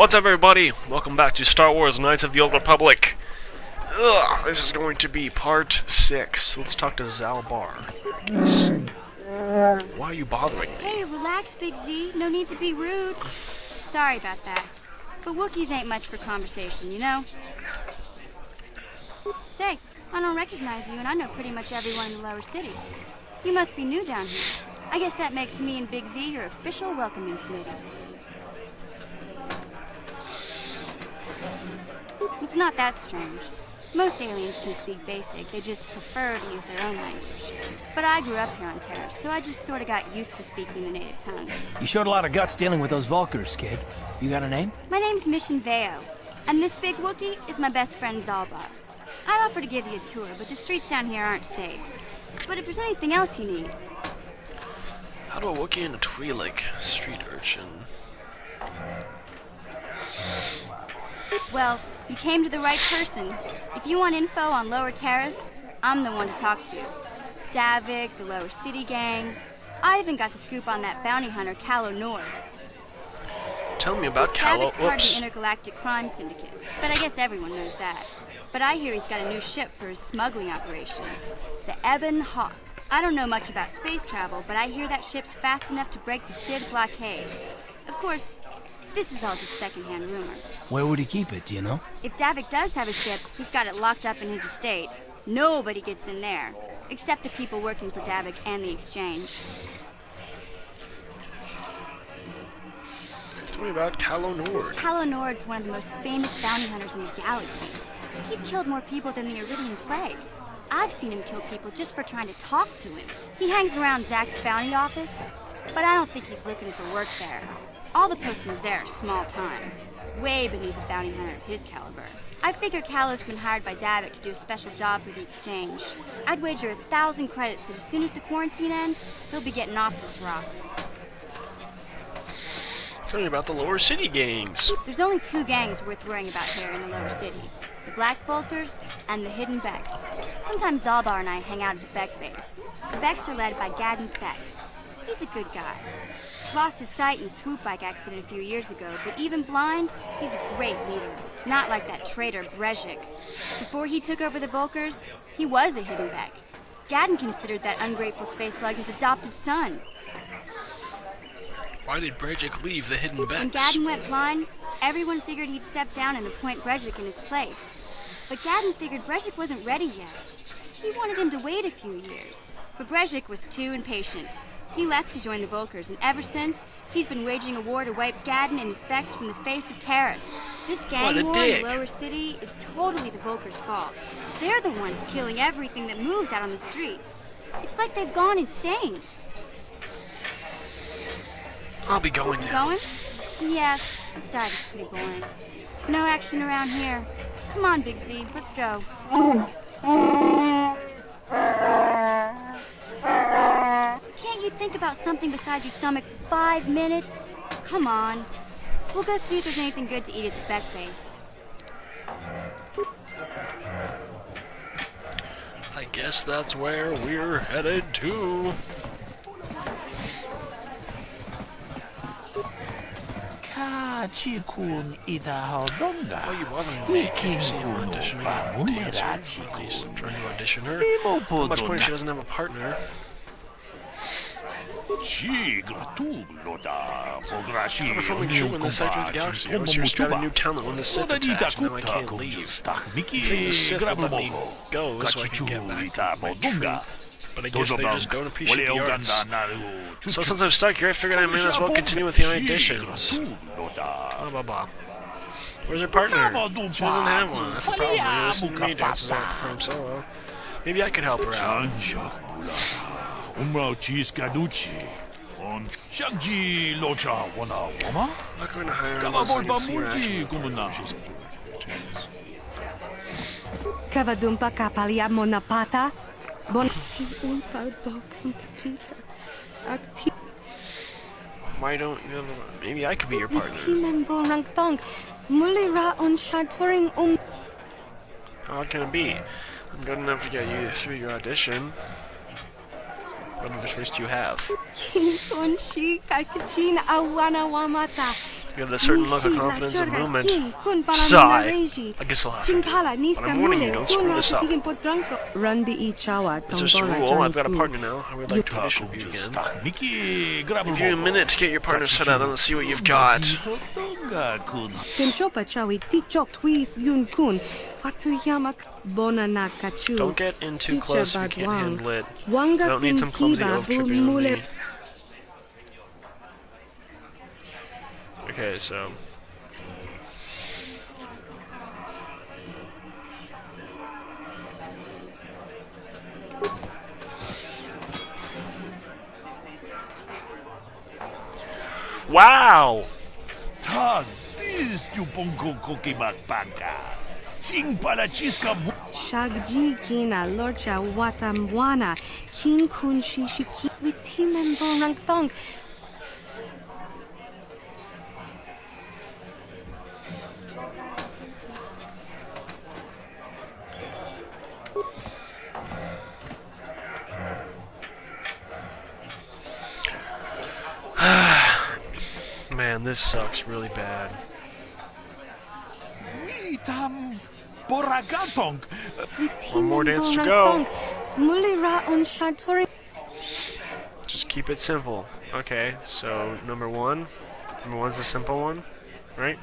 What's up, everybody? Welcome back to Star Wars Knights of the Old Republic. This is going to be part 6. Let's talk to Zaalbar, I guess. Why are you bothering me? Hey, relax, Big Z. No need to be rude. Sorry about that. But Wookiees ain't much for conversation, you know? Say, I don't recognize you, and I know pretty much everyone in the lower city. You must be new down here. I guess that makes me and Big Z your official welcoming committee. It's not that strange. Most aliens can speak basic, they just prefer to use their own language. But I grew up here on Terrace, so I just sort of got used to speaking the native tongue. You showed a lot of guts dealing with those Vulkars, kid. You got a name? My name's Mission Veo, and this big Wookiee is my best friend Zaalbar. I'd offer to give you a tour, but the streets down here aren't safe. But if there's anything else you need... How do a Wookiee and a Twi'lek street urchin? Well, you came to the right person. If you want info on Lower Terrace, I'm the one to talk to. Davik, the Lower City gangs. I even got the scoop on that bounty hunter, Calo Nord. Tell me about Calo. Davik's part of the Intergalactic Crime Syndicate, but I guess everyone knows that. But I hear he's got a new ship for his smuggling operations, the Ebon Hawk. I don't know much about space travel, but I hear that ship's fast enough to break the Cid blockade. Of course, this is all just secondhand rumor. Where would he keep it, do you know? If Davik does have a ship, he's got it locked up in his estate. Nobody gets in there, except the people working for Davik and the Exchange. Tell me about Calo Nord. Calo Nord's one of the most famous bounty hunters in the galaxy. He's killed more people than the Iridian Plague. I've seen him kill people just for trying to talk to him. He hangs around Zack's bounty office, but I don't think he's looking for work there. All the postings there are small time, way beneath a bounty hunter of his caliber. I figure Calo's been hired by Davik to do a special job for the Exchange. I'd wager 1,000 credits that as soon as the quarantine ends, he'll be getting off this rock. Tell me about the Lower City gangs. There's only 2 gangs worth worrying about here in the Lower City. The Black Vulkars and the Hidden Becks. Sometimes Zaalbar and I hang out at the Beck base. The Becks are led by Gadden Beck. He's a good guy. Lost his sight in a swoop bike accident a few years ago, but even blind, he's a great leader. Not like that traitor Brejik. Before he took over the Vulkars, he was a Hidden Beck. Gadden considered that ungrateful space slug his adopted son. Why did Brejik leave the Hidden Becks? When Gadden went blind, everyone figured he'd step down and appoint Brejik in his place. But Gadden figured Brejik wasn't ready yet. He wanted him to wait a few years. But Brejik was too impatient. He left to join the Vulkars, and ever since, he's been waging a war to wipe Gadden and his Becks from the face of Terrace. This gang war in the Lower City is totally the Vulkars' fault. They're the ones killing everything that moves out on the streets. It's like they've gone insane. I'll be going now. Going? Yeah, this dive is pretty boring. No action around here. Come on, Big Z, let's go. Can't you think about something besides your stomach for 5 minutes? Come on. We'll go see if there's anything good to eat at the Beck base. I guess that's where we're headed to. Why are you bothering me? Can you see him auditioning a dancer? He's trying to audition her. Not much point if she doesn't have a partner. I'm performing true in this sector of the galaxy. I was here scouting new talent when the Sith attacked, and now I can't leave. I think the Sith would let me go so I can get back to my troop. But I guess they just don't appreciate the arts. So since I'm stuck here, I figured I might as well continue with the auditions. Blah, blah, blah. Where's her partner? She doesn't have one. That's the problem. Maybe listen to me dances out to perform solo. Maybe I could help her out. I'm not going to hire her unless I can see her actually. Kavadumpa kapalia monapata. Why don't you have a... Maybe I could be your partner. How can it be? I'm good enough to get you through your audition. What other choice do you have? You have a certain look of confidence and movement. Sigh. I guess I'll have to do it. But I'm warning you, don't screw this up. This is Rule. I've got a partner now. I would like to audition for you again. I'll give you a minute to get your partner set up, then let's see what you've got. Don't get in too close if you can't handle it. I don't need some clumsy elf tripping on me. Okay, so... Wow! Tag, this Jupunko Cookie Magpanga. Sing para chiska mo. Shagji kina lorcha watamwana. King kun shishiki with team and borang thong. Man, this sucks really bad. One more dance to go. Just keep it simple. Okay, so number one's the simple one, right?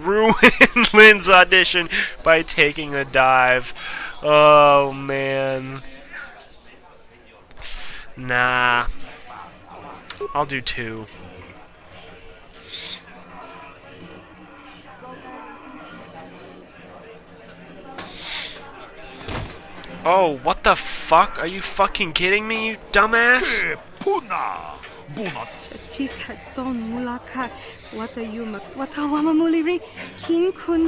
Ruin Lynn's audition by taking a dive. Oh man. Nah. I'll do 2. Oh, what the fuck? Are you fucking kidding me, you dumbass? Chika don mulaka watayuma watawama muliri kin kun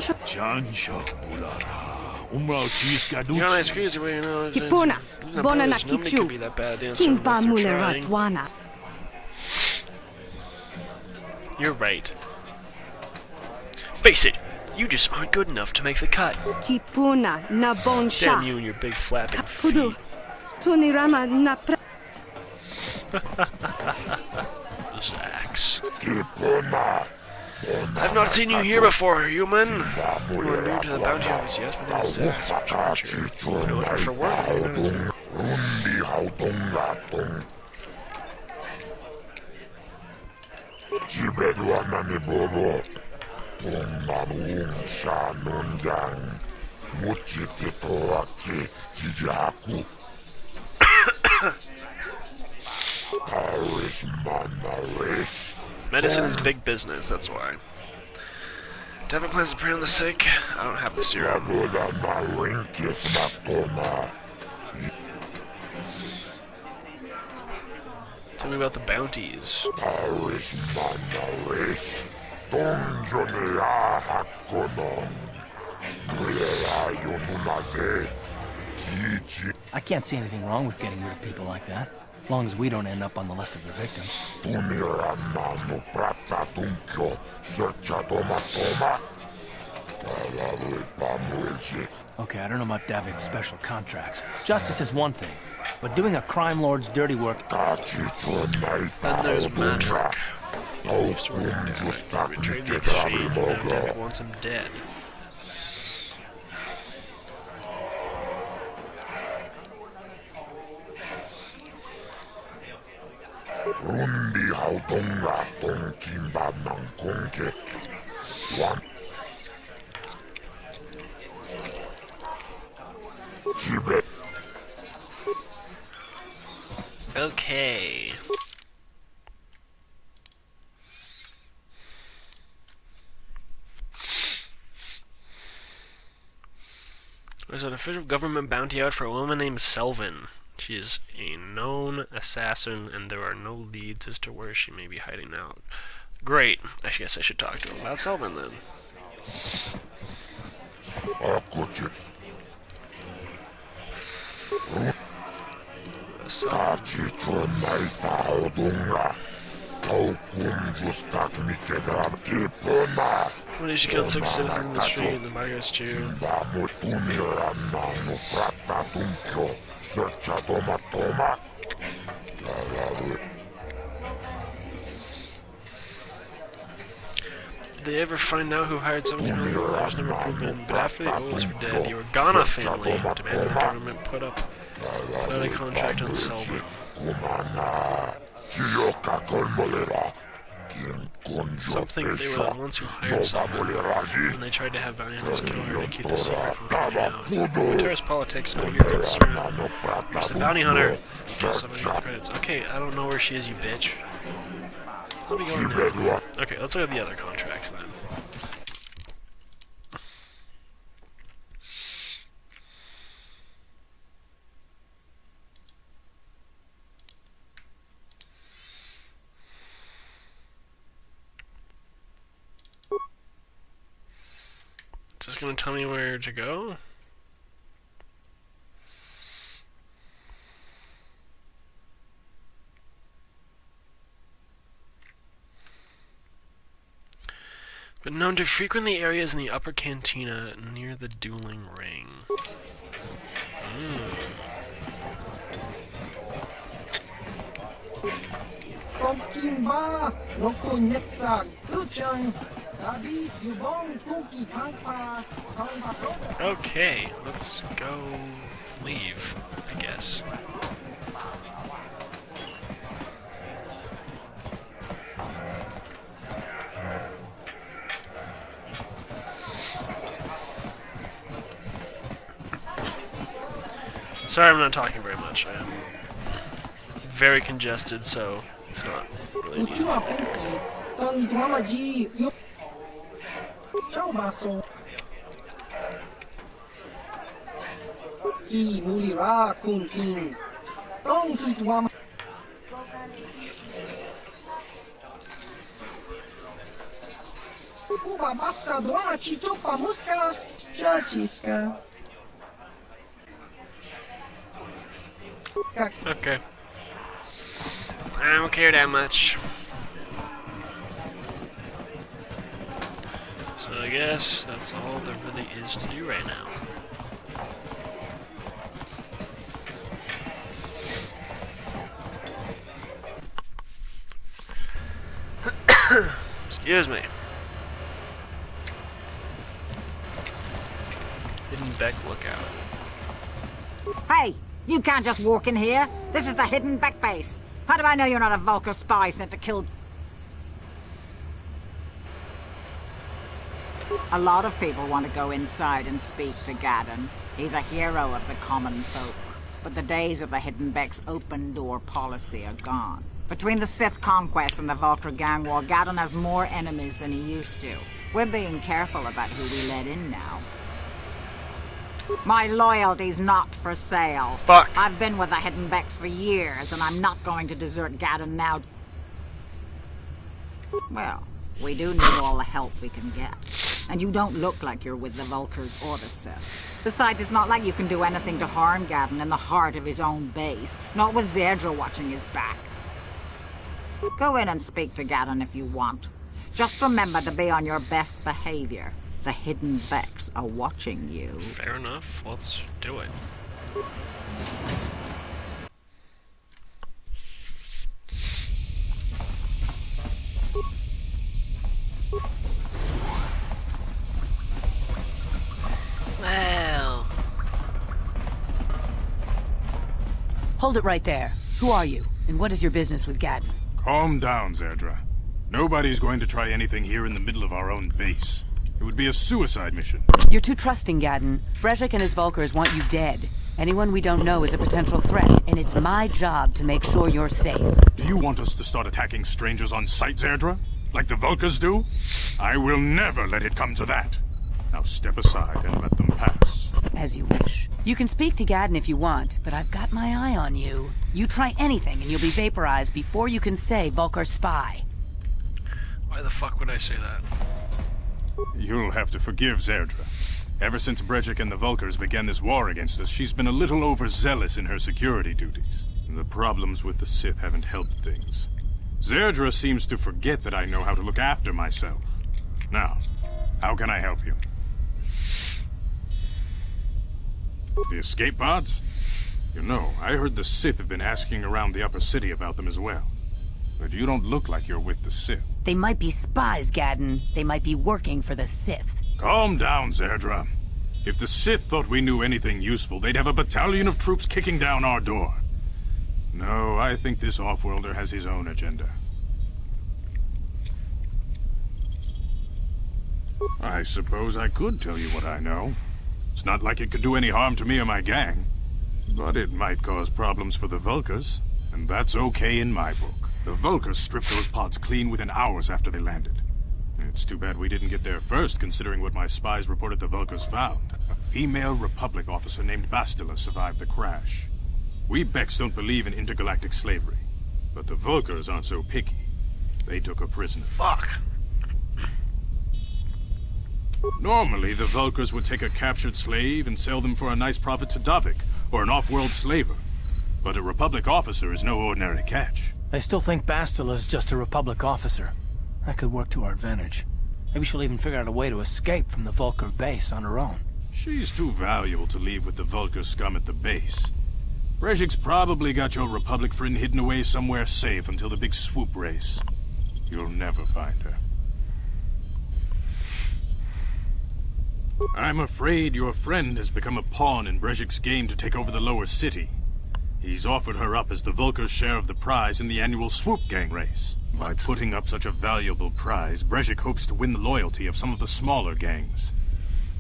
You're nice crazy way, you know. Kipuna bona na Nobody kichu could be that bad dancer kimpa unless they're mulera trying. twana. You're right. Face it, you just aren't good enough to make the cut. Kipuna na bonsha. Damn you and your big flapping feet. Pudu tunirama na Zax. I've not seen you here before, human. You are new to the bounty office, yes? My name is Zax. I'm in charge here. You're looking for work. Medicine is big business, that's why. Devin plans to prey on the sick. I don't have the serum. Tell me about the bounties. I can't see anything wrong with getting rid of people like that. As long as we don't end up on the list of their victims. Okay, I don't know about David's special contracts. Justice is one thing, but doing a crime lord's dirty work... Then there's Matrick. He used to work for David. He betrayed the exchange, and now David wants him dead. Rundi hautonga tonkimba nankonke. One. Jibet. Okay. There's an official government bounty out for a woman named Selvin. She is a known assassin, and there are no leads as to where she may be hiding out. Great. I guess I should talk to him about Selvin then. When she killed 6 citizens in the street in the Margaret's Chew. Did they ever find out who hired some of the was never proven, but after the Oils were dead, the Organa family demanded the government put out a contract on Selma. Some think they were the ones who hired Selma, and they tried to have bounty hunters kill her to keep the secret from coming out. Terrorist politics, no your concern. There's a bounty hunter. Credits. Okay, I don't know where she is, you bitch. Let me go in there. Okay, let's look at the other contracts then. Is this going to tell me where to go? Been known to frequent the areas in the upper cantina near the dueling ring. Okay, let's go leave, I guess. Sorry I'm not talking very much. I am very congested, so it's not really an easy thing to do. Okay. I don't care that much. So I guess that's all there really is to do right now. Excuse me. Hidden Beck Lookout. Hey! You can't just walk in here. This is the Hidden Beck base. How do I know you're not a Vulkar spy sent to kill... A lot of people want to go inside and speak to Gaddon. He's a hero of the common folk. But the days of the Hidden Beck's open-door policy are gone. Between the Sith conquest and the Vulkar gang war, Gaddon has more enemies than he used to. We're being careful about who we let in now. My loyalty's not for sale. Fuck. I've been with the Hidden Becks for years, and I'm not going to desert Gaddon now. Well, we do need all the help we can get. And you don't look like you're with the Vulkars or the Sith. Besides, it's not like you can do anything to harm Gaddon in the heart of his own base. Not with Zedra watching his back. Go in and speak to Gaddon if you want. Just remember to be on your best behavior. The Hidden Becks are watching you. Fair enough. Let's do it. Well. Hold it right there. Who are you? And what is your business with Gaddon? Calm down, Zedra. Nobody's going to try anything here in the middle of our own base. It would be a suicide mission. You're too trusting, Gaddon. Brejik and his Vulkars want you dead. Anyone we don't know is a potential threat, and it's my job to make sure you're safe. Do you want us to start attacking strangers on sight, Zedra? Like the Vulkars do? I will never let it come to that. Now step aside and let them pass. As you wish. You can speak to Gaddon if you want, but I've got my eye on you. You try anything and you'll be vaporized before you can say Vulkar spy. Why the fuck would I say that? You'll have to forgive Zedra. Ever since Brejik and the Vulkars began this war against us, she's been a little overzealous in her security duties. The problems with the Sith haven't helped things. Zedra seems to forget that I know how to look after myself. Now, how can I help you? The escape pods? You know, I heard the Sith have been asking around the upper city about them as well. But you don't look like you're with the Sith. They might be spies, Gadden. They might be working for the Sith. Calm down, Zerdra. If the Sith thought we knew anything useful, they'd have a battalion of troops kicking down our door. No, I think this off-worlder has his own agenda. I suppose I could tell you what I know. It's not like it could do any harm to me or my gang. But it might cause problems for the Vulkars, and that's okay in my book. The Vulkars stripped those pods clean within hours after they landed. It's too bad we didn't get there first, considering what my spies reported the Vulkars found. A female Republic officer named Bastila survived the crash. We Becks don't believe in intergalactic slavery, but the Vulkars aren't so picky. They took her prisoner. Fuck. Normally, the Vulkars would take a captured slave and sell them for a nice profit to Davik, or an off-world slaver. But a Republic officer is no ordinary catch. I still think Bastila is just a Republic officer. That could work to our advantage. Maybe she'll even figure out a way to escape from the Vulkar base on her own. She's too valuable to leave with the Vulkar scum at the base. Brejik's probably got your Republic friend hidden away somewhere safe until the big swoop race. You'll never find her. I'm afraid your friend has become a pawn in Brejik's game to take over the lower city. He's offered her up as the Vulkar's share of the prize in the annual swoop gang race. By putting up such a valuable prize, Brejik hopes to win the loyalty of some of the smaller gangs.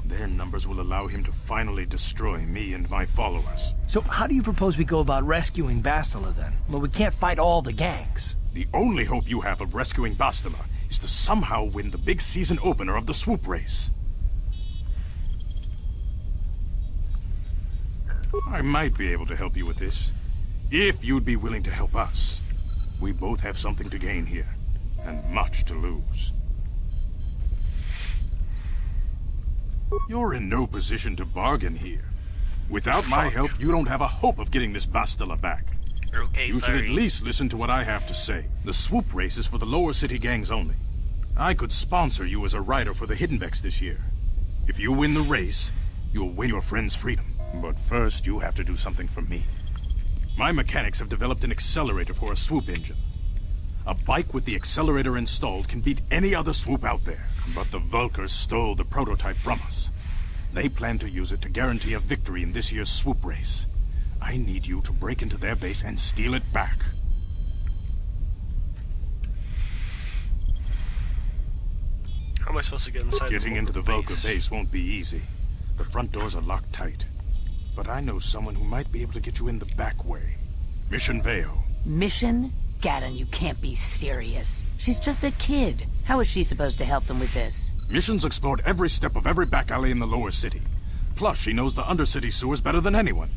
Their numbers will allow him to finally destroy me and my followers. So how do you propose we go about rescuing Bastila then? Well, we can't fight all the gangs. The only hope you have of rescuing Bastila is to somehow win the big season opener of the swoop race. I might be able to help you with this, if you'd be willing to help us. We both have something to gain here, and much to lose. You're in no position to bargain here. Without my help, you don't have a hope of getting this Bastila back. Okay, you should at least listen to what I have to say. The swoop race is for the lower city gangs only. I could sponsor you as a rider for the Hiddenbecks this year. If you win the race, you'll win your friend's freedom. But first, you have to do something for me. My mechanics have developed an accelerator for a swoop engine. A bike with the accelerator installed can beat any other swoop out there. But the Vulkars stole the prototype from us. They plan to use it to guarantee a victory in this year's swoop race. I need you to break into their base and steal it back. How am I supposed to get inside Getting into the Vulkar base won't be easy. The front doors are locked tight. But I know someone who might be able to get you in the back way. Mission Veo. Mission? Gadden, you can't be serious. She's just a kid. How is she supposed to help them with this? Mission's explored every step of every back alley in the lower city. Plus, she knows the undercity sewers better than anyone.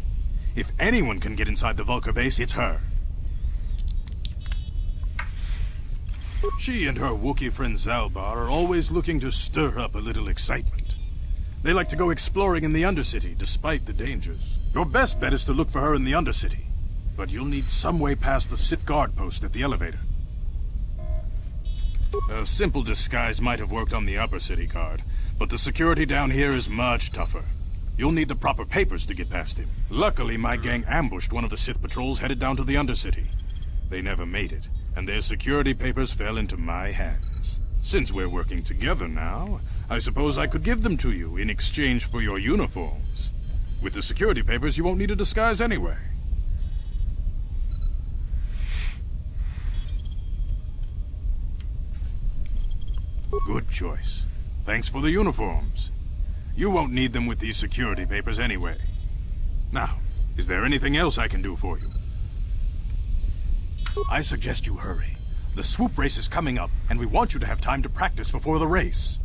If anyone can get inside the Vulkar base, it's her. She and her Wookiee friend Zalbar are always looking to stir up a little excitement. They like to go exploring in the Undercity, despite the dangers. Your best bet is to look for her in the Undercity. But you'll need some way past the Sith guard post at the elevator. A simple disguise might have worked on the Upper City guard, but the security down here is much tougher. You'll need the proper papers to get past him. Luckily, my gang ambushed one of the Sith patrols headed down to the Undercity. They never made it, and their security papers fell into my hands. Since we're working together now, I suppose I could give them to you in exchange for your uniforms. With the security papers, you won't need a disguise anyway. Good choice. Thanks for the uniforms. You won't need them with these security papers anyway. Now, is there anything else I can do for you? I suggest you hurry. The swoop race is coming up, and we want you to have time to practice before the race.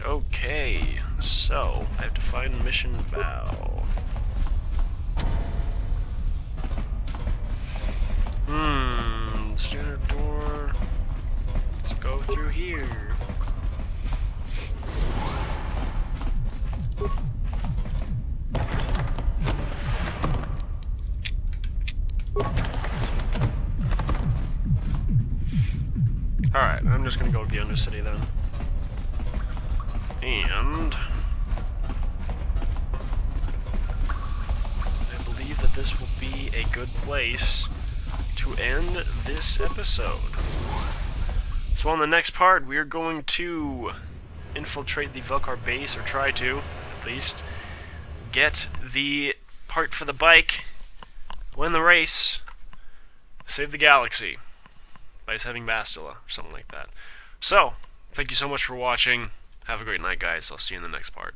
Okay, so I have to find Mission Vow. Standard door. Let's go through here. Alright, I'm just gonna go to the Undercity then. And I believe that this will be a good place to end this episode. So on the next part, we are going to infiltrate the Velkar base, or try to, at least, get the part for the bike, win the race, save the galaxy by saving Bastila, or something like that. So, thank you so much for watching. Have a great night, guys. I'll see you in the next part.